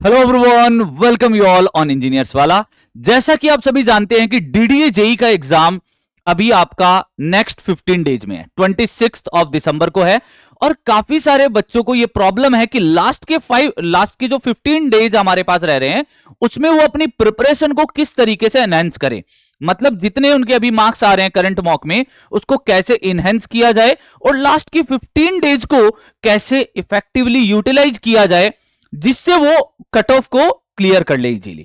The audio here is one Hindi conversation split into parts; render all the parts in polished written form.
Hello everyone, welcome you all on engineers वाला। जैसा कि आप सभी जानते हैं कि डीडीए जेई का एग्जाम अभी आपका नेक्स्ट 15 डेज में है, 26 ऑफ दिसंबर को है। और काफी सारे बच्चों को ये प्रॉब्लम है कि लास्ट के जो 15 डेज हमारे पास रह रहे हैं उसमें वो अपनी प्रिपरेशन को किस तरीके से एनहेंस करें। मतलब जितने उनके अभी मार्क्स आ रहे हैं करंट मॉक में, उसको कैसे इनहेंस किया जाए और लास्ट की 15 डेज को कैसे इफेक्टिवली यूटिलाइज किया जाए जिससे वो कट ऑफ को क्लियर कर ले इजीली।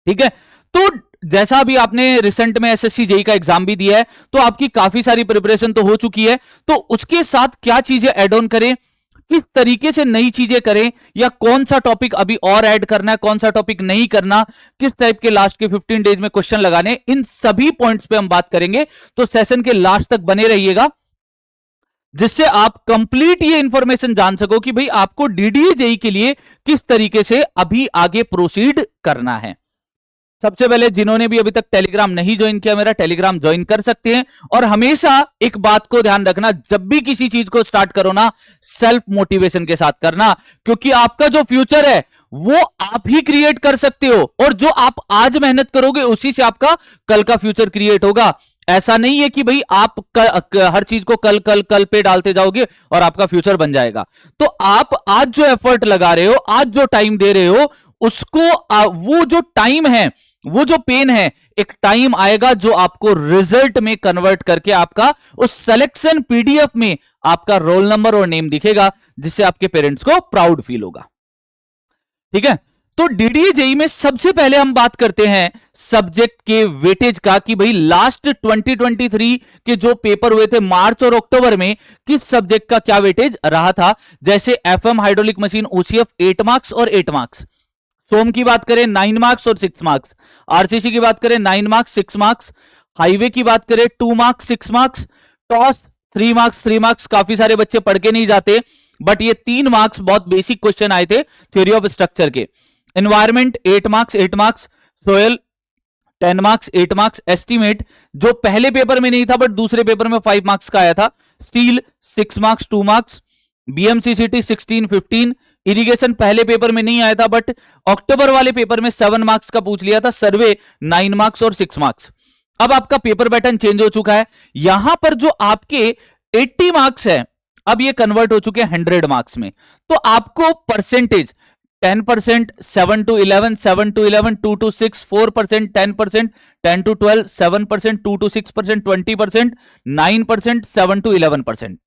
ठीक है, तो जैसा अभी आपने रिसेंट में एसएससी जेई का एग्जाम भी दिया है, तो आपकी काफी सारी प्रिपरेशन तो हो चुकी है। तो उसके साथ क्या चीजें ऐड ऑन करें, किस तरीके से नई चीजें करें, या कौन सा टॉपिक अभी और ऐड करना है, कौन सा टॉपिक नहीं करना, किस टाइप के लास्ट के 15 डेज में क्वेश्चन लगाने, इन सभी पॉइंट्स पे हम बात करेंगे। तो सेशन के लास्ट तक बने रहिएगा जिससे आप कंप्लीट ये इंफॉर्मेशन जान सको कि भाई आपको डीडीए जेई के लिए किस तरीके से अभी आगे प्रोसीड करना है। सबसे पहले जिन्होंने भी अभी तक टेलीग्राम नहीं ज्वाइन किया, मेरा टेलीग्राम ज्वाइन कर सकते हैं। और हमेशा एक बात को ध्यान रखना, जब भी किसी चीज को स्टार्ट करो ना, सेल्फ मोटिवेशन के साथ करना, क्योंकि आपका जो फ्यूचर है वो आप ही क्रिएट कर सकते हो। और जो आप आज मेहनत करोगे उसी से आपका कल का फ्यूचर क्रिएट होगा। ऐसा नहीं है कि भाई आप हर चीज को कल कल कल पे डालते जाओगे और आपका फ्यूचर बन जाएगा। तो आप आज जो एफर्ट लगा रहे हो, आज जो टाइम दे रहे हो, उसको वो जो टाइम है, वो जो पेन है, एक टाइम आएगा जो आपको रिजल्ट में कन्वर्ट करके आपका उस सिलेक्शन पीडीएफ में आपका रोल नंबर और नेम दिखेगा, जिससे आपके पेरेंट्स को प्राउड फील होगा। ठीक है, तो डीडीए जेई में सबसे पहले हम बात करते हैं सब्जेक्ट के वेटेज का कि भाई लास्ट 2023 के जो पेपर हुए थे मार्च और अक्टूबर में, किस सब्जेक्ट का क्या वेटेज रहा था। जैसे FM hydraulic machine OCF 8 marks और 8 मार्क्स, सोम की बात करें 9 मार्क्स और 6 मार्क्स, आरसीसी की बात करें 9 मार्क्स 6 मार्क्स, हाईवे की बात करें 2 marks 6 marks, toss 3 marks 3 marks. काफी सारे बच्चे पढ़ के नहीं जाते, बट ये 3 मार्क्स बहुत बेसिक क्वेश्चन आए थे थ्योरी ऑफ स्ट्रक्चर के। Environment 8 marks 8 marks, soil 10 marks 8 marks, estimate जो पहले पेपर में नहीं था बट दूसरे पेपर में 5 मार्क्स का आया था, स्टील 6 मार्क्स 2 मार्क्स, बीएमसीसीटी 16 15, इरिगेशन पहले पेपर में नहीं आया था बट अक्टूबर वाले पेपर में 7 मार्क्स का पूछ लिया था, सर्वे 9 मार्क्स और 6 मार्क्स। अब आपका पेपर पैटर्न चेंज हो चुका है, यहां पर जो आपके 80 मार्क्स है अब ये कन्वर्ट हो चुके हैं 100 मार्क्स में। तो आपको percentage 10%, 7 to 11, 7 to 11, 2 to 6, 4%, 10%, 10 to 12, 7%, 2 to 6%, 20%, 9%, 7 to 11%।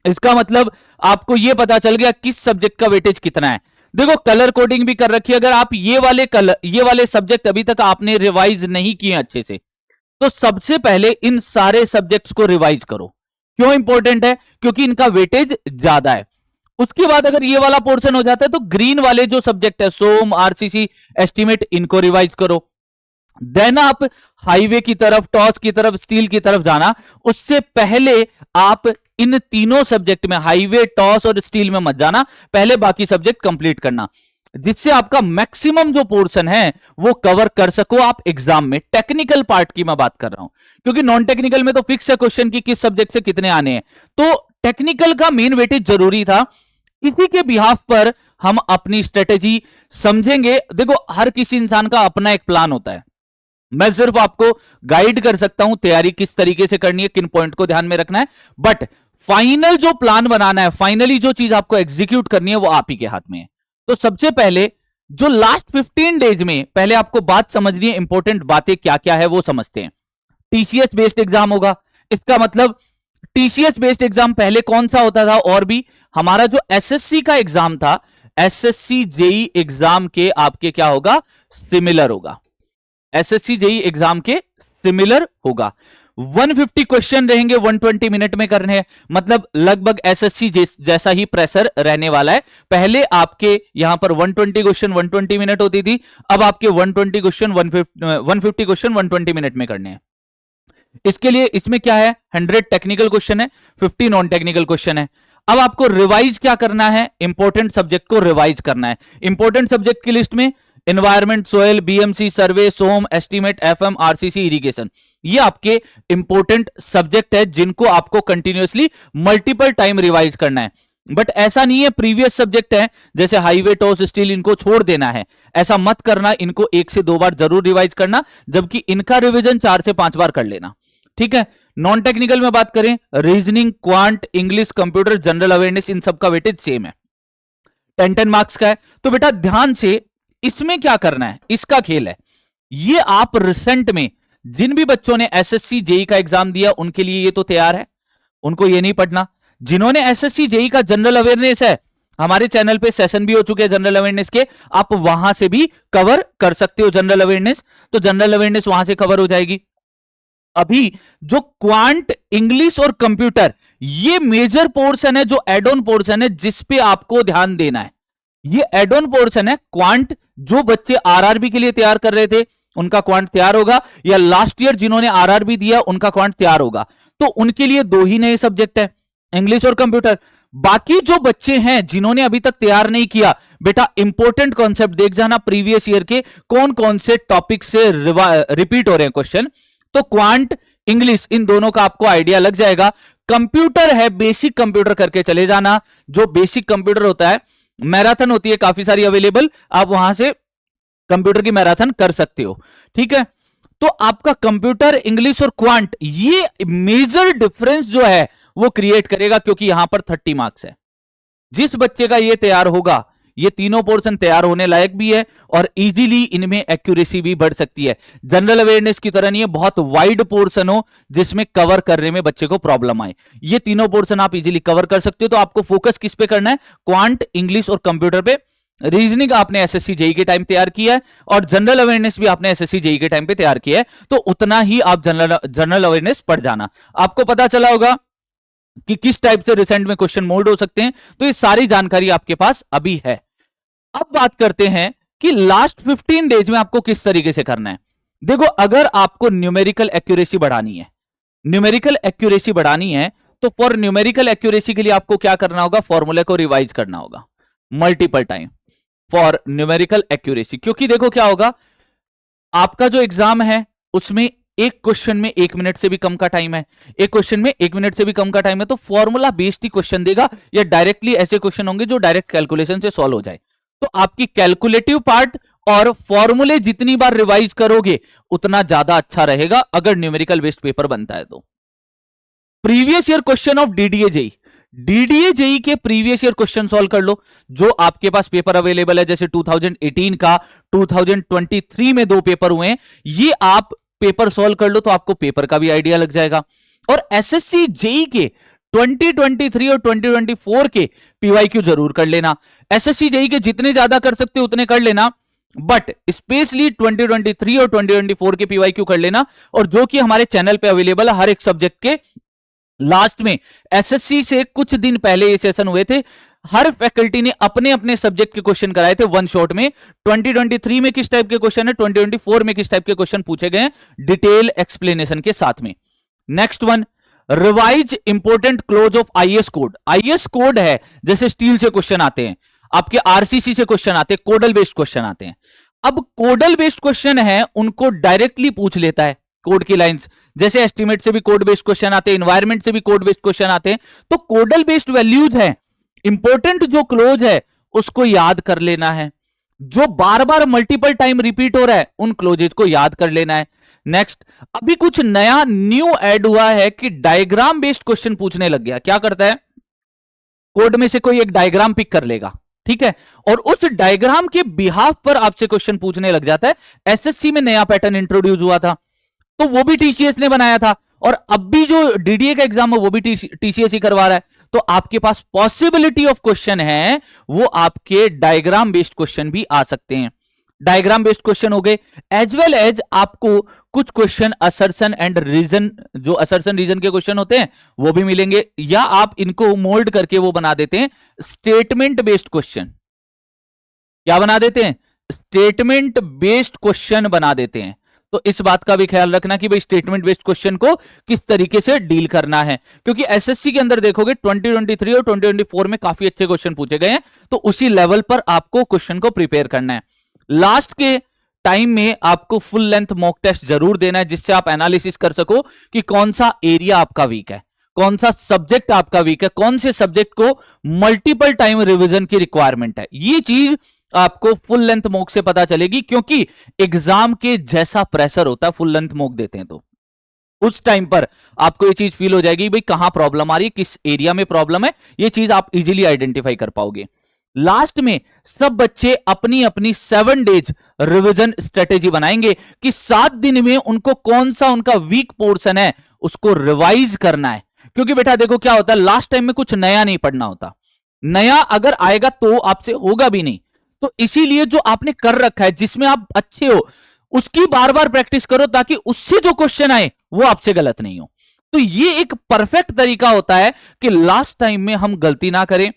इसका मतलब आपको यह पता चल गया किस सब्जेक्ट का वेटेज कितना है। देखो कलर कोडिंग भी कर रखी है, अगर आप ये वाले सब्जेक्ट अभी तक आपने रिवाइज नहीं किए अच्छे से, तो सबसे पहले इन सारे सब्जेक्ट्स को रिवाइज करो। क्यों इंपॉर्टेंट है? क्योंकि इनका वेटेज ज्यादा है। उसके बाद अगर ये वाला पोर्शन हो जाता है तो ग्रीन वाले जो सब्जेक्ट है, सोम, आरसीसी, एस्टीमेट, इनको रिवाइज करो। देन आप हाईवे की तरफ, टॉस की तरफ, स्टील की तरफ जाना। उससे पहले आप इन तीनों सब्जेक्ट में, हाईवे, टॉस और स्टील में मत जाना, पहले बाकी सब्जेक्ट कंप्लीट करना, जिससे आपका मैक्सिमम जो पोर्शन है वो कवर कर सको आप एग्जाम में। टेक्निकल पार्ट की मैं बात कर रहा हूं, क्योंकि नॉन टेक्निकल में तो फिक्स है क्वेश्चन की किस सब्जेक्ट से कितने आने हैं। तो टेक्निकल का मेन वेटेज जरूरी था। इसी के बिहाफ पर हम अपनी स्ट्रेटेजी समझेंगे। देखो हर किसी इंसान का अपना एक प्लान होता है, मैं सिर्फ आपको गाइड कर सकता हूं तैयारी किस तरीके से करनी है, किन पॉइंट को ध्यान में रखना है, बट फाइनल जो प्लान बनाना है, फाइनली जो चीज आपको एग्जीक्यूट करनी है वो आप ही के हाथ में है। तो सबसे पहले जो लास्ट 15 डेज में पहले आपको बात समझनी है, इंपॉर्टेंट बातें क्या क्या है वो समझते हैं। टीसीएस बेस्ड एग्जाम होगा, इसका मतलब टीसीएस बेस्ड एग्जाम पहले कौन सा होता था, और भी हमारा जो एसएससी का एग्जाम था, एसएससी जेई एग्जाम के आपके क्या होगा, सिमिलर होगा। एसएससी जेई एग्जाम के सिमिलर होगा। 150 क्वेश्चन रहेंगे, 120 मिनट में करने हैं, मतलब लगभग एसएससी जैसा ही प्रेशर रहने वाला है। पहले आपके यहां पर 120 क्वेश्चन 120 मिनट होती थी, अब आपके 120 क्वेश्चन 150 क्वेश्चन 120 मिनट में करने हैं। इसके लिए इसमें क्या है, 100 टेक्निकल क्वेश्चन है, 50 नॉन टेक्निकल क्वेश्चन है। अब आपको रिवाइज क्या करना है, इंपॉर्टेंट सब्जेक्ट को रिवाइज करना है। इंपॉर्टेंट सब्जेक्ट की लिस्ट में एनवायरमेंट, सोयल, बीएमसी, सर्वे, सोम, एस्टीमेट, एफएम, आरसीसी, इरिगेशन, ये आपके इंपॉर्टेंट सब्जेक्ट है जिनको आपको कंटिन्यूअसली मल्टीपल टाइम रिवाइज करना है। बट ऐसा नहीं है प्रीवियस सब्जेक्ट है जैसे हाईवे टॉस स्टील इनको छोड़ देना है, ऐसा मत करना, इनको 1 से 2 बार जरूर रिवाइज करना, जबकि इनका रिवीजन 4 से 5 बार कर लेना, ठीक है। नॉन टेक्निकल में बात करें, reasoning, quant, English, computer, general awareness, इन सबका वेटेज सेम है, 10-10 मार्क्स का है। तो बेटा ध्यान से इसमें क्या करना है, इसका खेल है। ये आप रिसेंट में जिन भी बच्चों ने एसएससी जेई का एग्जाम दिया उनके लिए ये तो तैयार है, उनको ये नहीं पढ़ना। जिन्होंने एसएससी जेई का जनरल अवेयरनेस है, हमारे चैनल पे सेशन भी हो चुके हैं जनरल अवेयरनेस के, आप वहां से भी कवर कर सकते हो जनरल अवेयरनेस, तो जनरल अवेयरनेस वहां से कवर हो जाएगी। अभी जो क्वांट, इंग्लिश और कंप्यूटर, ये मेजर पोर्शन है, जो एड ऑन पोर्शन है जिस पे आपको ध्यान देना है। ये एड ऑन पोर्शन है। क्वांट जो बच्चे आरआरबी के लिए तैयार कर रहे थे उनका क्वांट तैयार होगा, या लास्ट ईयर जिन्होंने आरआरबी दिया उनका क्वांट तैयार होगा, तो उनके लिए 2 ही नए सब्जेक्ट है, इंग्लिश और कंप्यूटर। बाकी जो बच्चे हैं जिन्होंने अभी तक तैयार नहीं किया, बेटा इंपॉर्टेंट कॉन्सेप्ट देख जाना, प्रीवियस ईयर के कौन कौन से टॉपिक से रिपीट हो रहे हैं क्वेश्चन, तो क्वांट, इंग्लिश, इन दोनों का आपको आइडिया लग जाएगा। कंप्यूटर है, बेसिक कंप्यूटर करके चले जाना, जो बेसिक कंप्यूटर होता है, मैराथन होती है काफी सारी अवेलेबल, आप वहां से कंप्यूटर की मैराथन कर सकते हो, ठीक है। तो आपका कंप्यूटर, इंग्लिश और क्वांट, ये मेजर डिफरेंस जो है वो क्रिएट करेगा, क्योंकि यहां पर 30 मार्क्स है। जिस बच्चे का ये तैयार होगा, ये तीनों पोर्शन तैयार होने लायक भी है और इजीली इनमें एक्यूरेसी भी बढ़ सकती है। जनरल अवेयरनेस की तरह नहीं है बहुत वाइड पोर्शन हो जिसमें कवर करने में बच्चे को प्रॉब्लम आए, ये तीनों पोर्शन आप इजीली कवर कर सकते हो। तो आपको फोकस किस पे करना है, क्वांट, इंग्लिश और कंप्यूटर पे। रीजनिंग आपने एसएससी जेई के टाइम तैयार किया है और जनरल अवेयरनेस भी आपने एसएससी जेई के टाइम पे तैयार किया है, तो उतना ही आप जनरल अवेयरनेस पढ़ जाना। आपको पता चला होगा कि किस टाइप से रिसेंट में क्वेश्चन मोल्ड हो सकते हैं, तो ये सारी जानकारी आपके पास अभी है। अब बात करते हैं कि लास्ट 15 डेज में आपको किस तरीके से करना है। देखो, अगर आपको न्यूमेरिकल एक्यूरेसी बढ़ानी है, न्यूमेरिकल एक्यूरेसी बढ़ानी है, तो फॉर न्यूमेरिकल एक्यूरेसी के लिए आपको क्या करना होगा, फॉर्मूले को रिवाइज करना होगा multiple time for numerical accuracy. क्योंकि देखो क्या होगा, आपका जो एग्जाम है उसमें एक क्वेश्चन में 1 मिनट से भी कम का टाइम है, एक क्वेश्चन में 1 मिनट से भी कम का टाइम है, तो फॉर्मूला बेस्ड ही क्वेश्चन देगा, या डायरेक्टली ऐसे क्वेश्चन होंगे जो डायरेक्ट कैलकुलेशन से सॉल्व हो जाए। तो आपकी कैलकुलेटिव पार्ट और फॉर्मूले जितनी बार रिवाइज करोगे उतना ज्यादा अच्छा रहेगा, अगर न्यूमेरिकल बेस्ड पेपर बनता है तो। Previous year question of DDA JE, DDA JE के प्रीवियस ईयर क्वेश्चन सॉल्व कर लो, जो आपके पास पेपर अवेलेबल है, जैसे 2018 का, 2023 में 2 पेपर हुए हैं, ये आप पेपर सॉल्व कर लो तो आपको पेपर का भी आइडिया लग जाएगा। और एसएससी जेई के 2023 और 2024 के पीवाईक्यू जरूर कर लेना, एसएससी जेई के जितने ज्यादा कर सकते हो उतने कर लेना, बट स्पेशली 2023 और 2024 के पीवाईक्यू कर लेना। और जो कि हमारे चैनल पे अवेलेबल है, हर एक सब्जेक्ट के लास्ट में एसएससी से कुछ दिन पहले ये सेशन हुए थे, हर फैकल्टी ने अपने अपने सब्जेक्ट के क्वेश्चन कराए थे वन शॉट में। 2023 में किस टाइप के क्वेश्चन है, 2024 में किस टाइप के क्वेश्चन पूछे गए, डिटेल एक्सप्लेनेशन के साथ में। Next one, revise important close of IAS code. IAS code है, जैसे स्टील से क्वेश्चन आते हैं, आपके आरसीसी से क्वेश्चन आते हैं, कोडल बेस्ड क्वेश्चन आते हैं। अब कोडल बेस्ड क्वेश्चन है उनको डायरेक्टली पूछ लेता है कोड की लाइंस, जैसे एस्टीमेट से भी कोड बेस्ड क्वेश्चन आते हैं, एनवायरमेंट से भी कोड बेस्ड क्वेश्चन आते हैं। तो कोडल बेस्ड वैल्यूज है, इंपॉर्टेंट जो क्लोज है उसको याद कर लेना है, जो बार बार मल्टीपल टाइम रिपीट हो रहा है उन क्लोजेज को याद कर लेना है। नेक्स्ट, अभी कुछ नया न्यू ऐड हुआ है कि डायग्राम बेस्ड क्वेश्चन पूछने लग गया। क्या करता है, कोड में से कोई एक डायग्राम पिक कर लेगा, ठीक है, और उस डायग्राम के बिहाफ पर आपसे क्वेश्चन पूछने लग जाता है। एसएससी में नया पैटर्न इंट्रोड्यूस हुआ था, तो वो भी टीसीएस ने बनाया था, और अब भी जो डीडीए का एग्जाम है वो भी टीसीएस ही करवा रहा है। तो आपके पास पॉसिबिलिटी ऑफ क्वेश्चन है, वो आपके डायग्राम बेस्ड क्वेश्चन भी आ सकते हैं। डायग्राम बेस्ड क्वेश्चन हो गए, एज वेल एज आपको कुछ क्वेश्चन असर्शन एंड रीजन, जो असर्शन रीजन के क्वेश्चन होते हैं वो भी मिलेंगे, या आप इनको मोल्ड करके वो बना देते हैं स्टेटमेंट बेस्ड क्वेश्चन। क्या बना देते हैं, स्टेटमेंट बेस्ड क्वेश्चन बना देते हैं। तो इस बात का भी ख्याल रखना कि भाई स्टेटमेंट बेस्ड क्वेश्चन को किस तरीके से डील करना है, क्योंकि एसएससी के अंदर देखोगे 2023 और 2024 में काफी अच्छे क्वेश्चन पूछे गए हैं, तो उसी लेवल पर आपको क्वेश्चन को प्रिपेयर करना है। लास्ट के टाइम में आपको फुल लेंथ मॉक टेस्ट जरूर देना है, जिससे आप एनालिसिस कर सको कि कौन सा एरिया आपका वीक है, कौन सा सब्जेक्ट आपका वीक है, कौन से सब्जेक्ट को मल्टीपल टाइम रिवीजन की रिक्वायरमेंट है। ये चीज आपको फुल लेंथ मॉक से पता चलेगी, क्योंकि एग्जाम के जैसा प्रेशर होता है फुल लेंथ मॉक देते हैं तो उस टाइम पर आपको ये चीज फील हो जाएगी भाई कहां प्रॉब्लम आ रही है, किस एरिया में प्रॉब्लम है, ये चीज आप इजीली आइडेंटिफाई कर पाओगे। लास्ट में सब बच्चे अपनी अपनी 7 डेज रिवीजन स्ट्रेटेजी बनाएंगे कि 7 दिन में उनको कौन सा उनका वीक पोर्शन है उसको रिवाइज करना है। क्योंकि बेटा देखो क्या होता है, लास्ट टाइम में कुछ नया नहीं पढ़ना होता, नया अगर आएगा तो आपसे होगा भी नहीं। तो इसीलिए जो आपने कर रखा है, जिसमें आप अच्छे हो, उसकी बार बार प्रैक्टिस करो ताकि उससे जो क्वेश्चन आए वो आपसे गलत नहीं हो। तो ये एक परफेक्ट तरीका होता है कि लास्ट टाइम में हम गलती ना करें,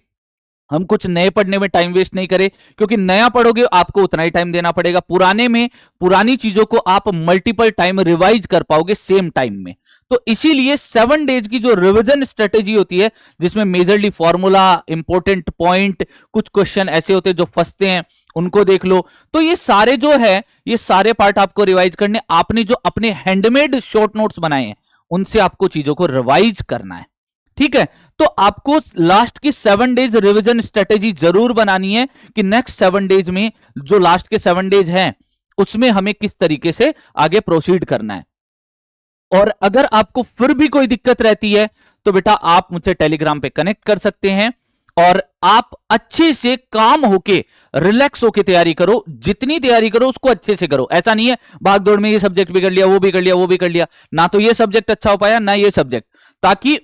हम कुछ नए पढ़ने में टाइम वेस्ट नहीं करें, क्योंकि नया पढ़ोगे आपको उतना ही टाइम देना पड़ेगा, पुराने में पुरानी चीजों को आप मल्टीपल टाइम रिवाइज कर पाओगे सेम टाइम में। तो इसीलिए 7 डेज की जो रिवीजन स्ट्रेटेजी होती है, जिसमें मेजरली फॉर्मूला, इंपॉर्टेंट पॉइंट, कुछ क्वेश्चन ऐसे होते हैं जो फंसते हैं उनको देख लो, तो ये सारे जो है ये सारे पार्ट आपको रिवाइज करने, आपने जो अपने हैंडमेड शॉर्ट नोट्स बनाए हैं उनसे आपको चीजों को रिवाइज करना है। ठीक है, तो आपको लास्ट की 7 डेज रिवीजन स्ट्रेटेजी जरूर बनानी है कि नेक्स्ट 7 डेज में जो लास्ट के 7 डेज हैं उसमें हमें किस तरीके से आगे प्रोसीड करना है। और अगर आपको फिर भी कोई दिक्कत रहती है तो बेटा आप मुझसे टेलीग्राम पे कनेक्ट कर सकते हैं और आप अच्छे से काम होके रिलैक्स होके तैयारी करो, जितनी तैयारी करो उसको अच्छे से करो। ऐसा नहीं है भाग दौड़ में ये सब्जेक्ट भी कर लिया, वो भी कर लिया, वो भी कर लिया, ना तो ये सब्जेक्ट अच्छा हो पाया ना ये सब्जेक्ट। ताकि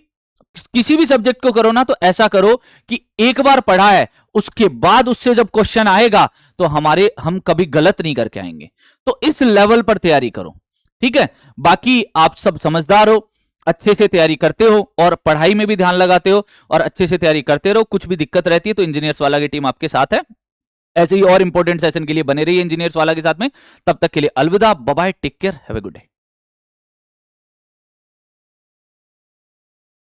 किसी भी सब्जेक्ट को करो ना तो ऐसा करो कि एक बार पढ़ा है उसके बाद उससे जब क्वेश्चन आएगा तो हम कभी गलत नहीं करके आएंगे। तो इस लेवल पर तैयारी करो, ठीक है। बाकी आप सब समझदार हो, अच्छे से तैयारी करते हो और पढ़ाई में भी ध्यान लगाते हो और अच्छे से तैयारी करते रहो। कुछ भी दिक्कत रहती है तो इंजीनियर्स वाला की टीम आपके साथ है। ऐसे ही और इंपॉर्टेंट सेशन के लिए बने रहिए इंजीनियर्स वाला के साथ में। तब तक के लिए अलविदा, bye bye, take care, have a good day.